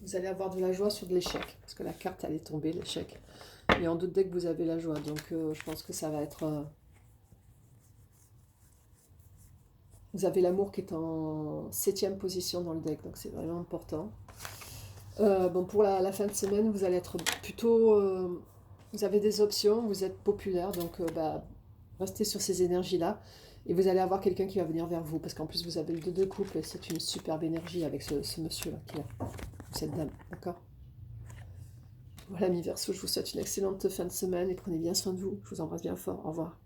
Vous allez avoir de la joie sur de l'échec, parce que la carte, elle est tombée, l'échec. Et en doute dès que vous avez la joie, donc je pense que ça va être... vous avez l'amour qui est en 7e position dans le deck, donc c'est vraiment important. Bon, pour la fin de semaine, vous allez être plutôt... vous avez des options, vous êtes populaire, donc bah, restez sur ces énergies-là. Et vous allez avoir quelqu'un qui va venir vers vous, parce qu'en plus vous avez le 2 de couple, et c'est une superbe énergie avec ce monsieur-là qui est là, cette dame, d'accord? Voilà, mi Verseau, je vous souhaite une excellente fin de semaine et prenez bien soin de vous. Je vous embrasse bien fort. Au revoir.